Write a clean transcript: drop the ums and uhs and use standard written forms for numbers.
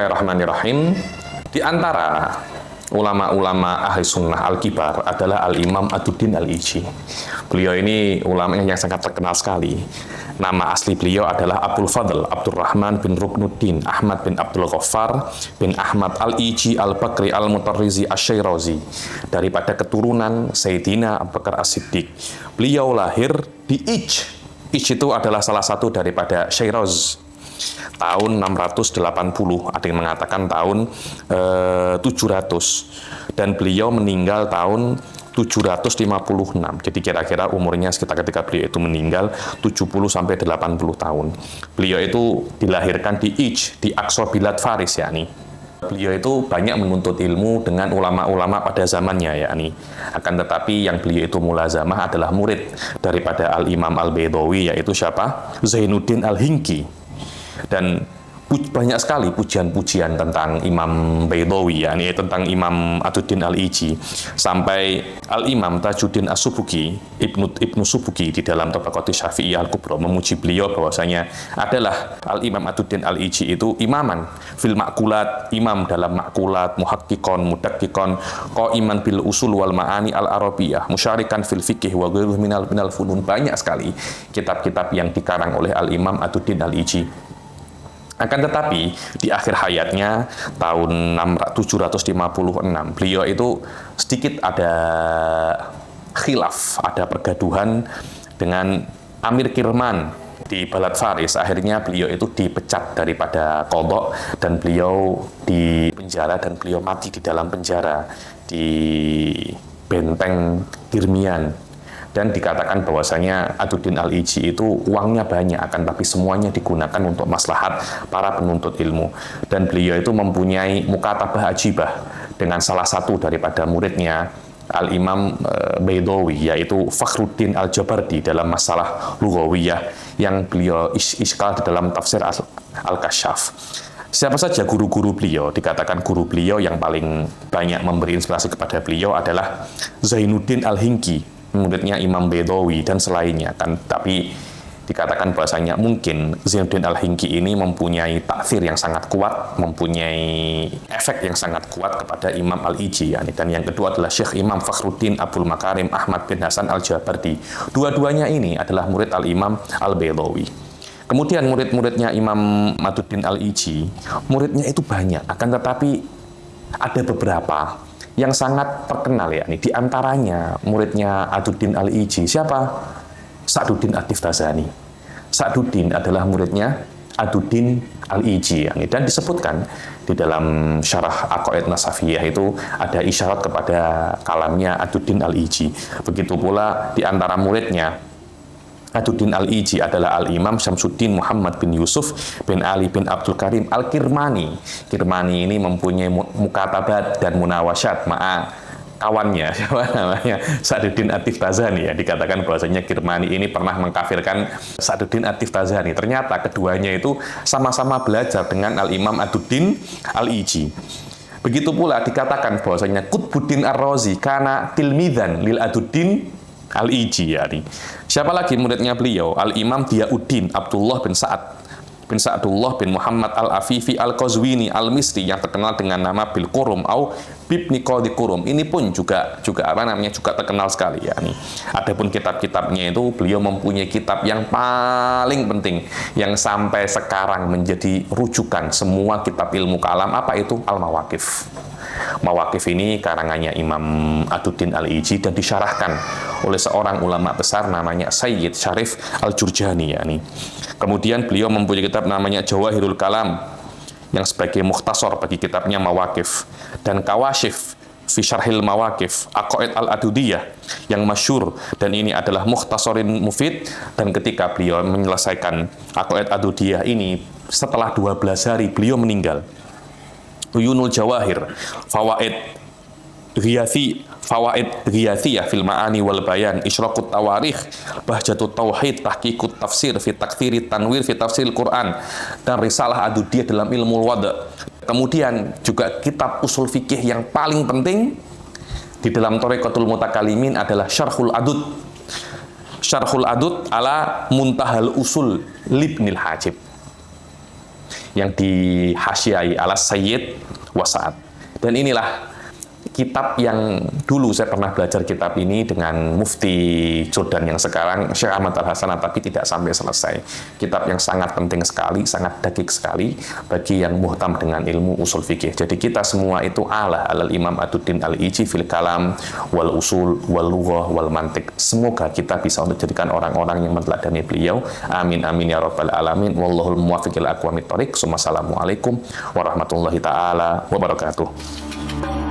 Bismillahirrahmanirrahim. Di antara ulama-ulama ahli sunnah al-kibar adalah Al-Imam Ad-Duddin Al-Iji. Beliau ini ulama yang sangat terkenal sekali. Nama asli beliau adalah Abdul Fadl Abdurrahman bin Ruknuddin Ahmad bin Abdul Ghaffar bin Ahmad Al-Iji Al-Bakri Al-Mutarrizi Asy-Syairazi, daripada keturunan Sayyidina Abu Bakar As-Siddiq. Beliau lahir di Ij. Ij itu adalah salah satu daripada Syiraz, tahun 680, ada yang mengatakan tahun 700, dan beliau meninggal tahun 756. Jadi kira-kira umurnya sekitar ketika beliau itu meninggal 70-80 tahun. Beliau itu dilahirkan di Ij, di Aqsa Bilad Faris, yakni. Beliau itu banyak menuntut ilmu dengan ulama-ulama pada zamannya, yakni. Akan tetapi yang beliau itu mulazamah adalah murid daripada Al-Imam Al-Baydawi, yaitu siapa? Zainuddin Al-Hingki. Dan banyak sekali pujian-pujian tentang Imam Baydawi, yakni tentang Imam Ad-Duddin Al-Iji, sampai Al-Imam Tajuddin As-Subki, Ibnu Subki di dalam Tabaqatus Syafi'iyah Al-Kubra memuji beliau bahwasanya adalah Al-Imam Ad-Duddin Al-Iji itu imaman fil makulat, imam dalam makulat, muhakkikon, mudakkikon, qaiman bil usul wal ma'ani al-arabiyah, musyarikan fil fikih wa ghairuhu minal funun. Banyak sekali kitab-kitab yang dikarang oleh Al-Imam Ad-Duddin Al-Iji. Akan tetapi di akhir hayatnya tahun 756 beliau itu sedikit ada khilaf, ada pergaduhan dengan Amir Kirman di Balad Faris. Akhirnya beliau itu dipecat daripada qadha dan beliau dipenjara, dan beliau mati di dalam penjara di benteng Kirmian. Dan dikatakan bahwasanya Ad-Duddin Al-Iji itu uangnya banyak, akan tapi semuanya digunakan untuk maslahat para penuntut ilmu. Dan beliau itu mempunyai mukatabah ajibah dengan salah satu daripada muridnya Al-Imam Baydawi, yaitu Fakhruddin Al-Jabardi, dalam masalah lughawiyah yang beliau iskal di dalam tafsir Al-Kasyaf. Siapa saja guru-guru beliau? Dikatakan guru beliau yang paling banyak memberi inspirasi kepada beliau adalah Zainuddin Al-Hingki, muridnya Imam Baydawi dan selainnya kan. Tapi dikatakan bahwasanya mungkin Zainuddin Al-Hingki ini mempunyai taksir yang sangat kuat, mempunyai efek yang sangat kuat kepada Imam Al-Iji, yani. Dan yang kedua adalah Syekh Imam Fakhruddin Abdul Makarim Ahmad bin Hasan Al-Jabardi. Dua-duanya ini adalah murid Al-Imam Al-Baydawi. Kemudian murid-muridnya Imam Ad-Duddin Al-Iji, muridnya itu banyak, akan tetapi ada beberapa yang sangat terkenal, yakni di antaranya muridnya Ad-Duddin Al-Iji. Siapa? Sa'duddin At-Tiftazani. Sa'duddin adalah muridnya Ad-Duddin Al-Iji, yakni. Dan disebutkan di dalam syarah Aqaid Nasafiyah itu ada isyarat kepada kalamnya Ad-Duddin Al-Iji. Begitu pula di antara muridnya Ad-Duddin Al-Iji adalah Al-Imam Syamsuddin Muhammad bin Yusuf bin Ali bin Abdul Karim Al-Kirmani. Kirmani ini mempunyai mukatabat dan munawasyat ma'a kawannya, siapa namanya? Sa'duddin At-Tiftazani, ya. Dikatakan bahwasanya Kirmani ini pernah mengkafirkan Sa'duddin At-Tiftazani. Ternyata keduanya itu sama-sama belajar dengan Al-Imam Ad-Duddin Al-Iji. Begitu pula dikatakan bahwasanya Qutbuddin Ar-Razi kana tilmidzan lil Ad-Duddin Al-Iji, yani. Siapa lagi muridnya beliau? Al-Imam Diyauddin Abdullah bin Sa'dullah bin Muhammad Al-Afifi Al-Qazwini Al-Misri, yang terkenal dengan nama Bil Qurum atau Bibni Qadi Qurum. Ini pun juga terkenal sekali, yakni. Adapun kitab-kitabnya itu beliau mempunyai kitab yang paling penting yang sampai sekarang menjadi rujukan semua kitab ilmu kalam. Apa itu? Al-Mawaqif. Mawaqif ini karangannya Imam Ad-Duddin Al-Iji dan disyarahkan oleh seorang ulama besar namanya Sayyid Syarif Al-Jurjani, yakni. Kemudian beliau mempunyai kitab namanya Jawahirul Kalam yang sebagai mukhtasar bagi kitabnya Mawaqif, dan Kawashif fi Syarhil Mawaqif Aqaid Al-Adudiyah yang masyhur, dan ini adalah mukhtasarin mufid. Dan ketika beliau menyelesaikan Aqaid Adudiyah ini, setelah 12 hari beliau meninggal. Uyunul Jawahir Fawaid Ghiyathiyah fil Ma'ani wal Bayan, Isyraqut Tawarikh, Bahjatut Tauhid, Tahqiqut Tafsir fi Taktsiri Tanwir fi Tafsiril Quran, dan Risalah Adudiyah dalam ilmu wada'. Kemudian juga kitab usul fikih yang paling penting di dalam Thariqatul Mutakalimin adalah Syarhul Adud ala Muntahal Usul Libnil Hajib. yang dihasyiai ala Sayyid wa Sa'ad. Dan inilah kitab yang dulu saya pernah belajar kitab ini dengan Mufti Jordan yang sekarang Syekh Ahmad Al-Hasanah, tapi tidak sampai selesai. Kitab yang sangat penting sekali, sangat dakik sekali bagi yang muhtam dengan ilmu usul fikih. Jadi kita semua itu alal Imam Aduddin Al-Iji fil kalam wal usul wal lughah wal mantiq. Semoga kita bisa untuk jadikan orang-orang yang menteladani beliau. Amin amin ya rabbal alamin. Wallahul muwaffiq ila aqwamit thoriq. Wassalamualaikum warahmatullahi taala wabarakatuh.